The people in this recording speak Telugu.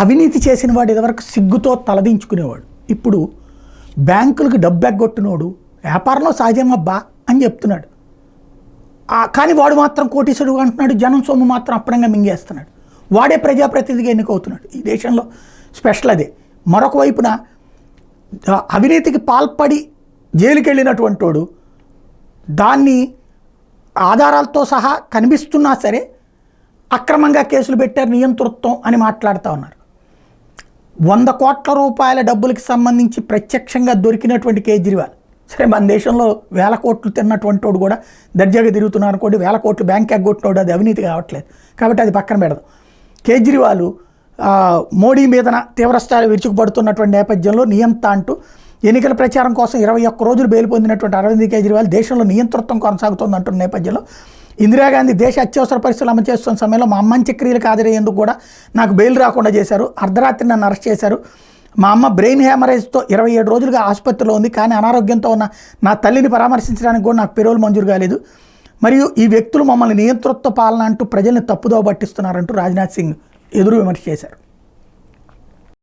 అవినీతి చేసిన వాడు ఇదివరకు సిగ్గుతో తలదించుకునేవాడు. ఇప్పుడు బ్యాంకులకు డబ్బు ఎగ్గొట్టినోడు వ్యాపారంలో సహజమబ్బా అని చెప్తున్నాడు. కానీ వాడు మాత్రం కోటీశ్వరుడు అంటున్నాడు, జనం సొమ్ము మాత్రం అప్పనంగా మింగేస్తున్నాడు. వాడే ప్రజాప్రతినిధిగా ఎన్నికవుతున్నాడు. ఈ దేశంలో స్పెషల్ అదే. మరొక వైపున అవినీతికి పాల్పడి జైలుకి వెళ్ళినటువంటి వాడు దాన్ని ఆధారాలతో సహా కనిపిస్తున్నా సరే అక్రమంగా కేసులు పెట్టారు, నియంతృత్వం అని మాట్లాడుతూ ఉన్నారు. 100 కోట్ల రూపాయల డబ్బులకి సంబంధించి ప్రత్యక్షంగా దొరికినటువంటి కేజ్రీవాల్, సరే మన దేశంలో 1000 కోట్లు తిన్నటువంటి వాడు కూడా దర్జాగా తిరుగుతున్నారు అనుకోండి, 1000 కోట్లు బ్యాంక్ ఎగ్గొట్టినోడు అది అవినీతి కావట్లేదు కాబట్టి అది పక్కన పెడదాం. కేజ్రీవాల్ మోడీ మీదన తీవ్రస్థాయిలో విరుచుకుపడుతున్నటువంటి నేపథ్యంలో నియంత అంటూ ఎన్నికల ప్రచారం కోసం 21 రోజులు బెయిల్ పొందినటువంటి అరవింద్ కేజ్రీవాల్ దేశంలో నియంతృత్వం కొనసాగుతుంది అంటున్న నేపథ్యంలో ఇందిరాగాంధీ దేశ అత్యవసర పరిస్థితులు అమలు చేస్తున్న సమయంలో మా అమ్మ అంత్యక్రియలకు హాజరయ్యేందుకు కూడా నాకు బెయిల్ రాకుండా చేశారు, అర్ధరాత్రి నన్ను అరెస్ట్ చేశారు. మా అమ్మ బ్రెయిన్ హ్యామరేజ్తో 27 రోజులుగా ఆసుపత్రిలో ఉంది, కానీ అనారోగ్యంతో ఉన్న నా తల్లిని పరామర్శించడానికి కూడా నాకు పెరోల్ మంజూరు కాలేదు. మరియు ఈ వ్యక్తులు మమ్మల్ని నియంతృత్వ పాలన అంటూ ప్రజల్ని తప్పుదోవ పట్టిస్తున్నారంటూ రాజ్నాథ్ సింగ్ ఎదురు విమర్శ చేశారు.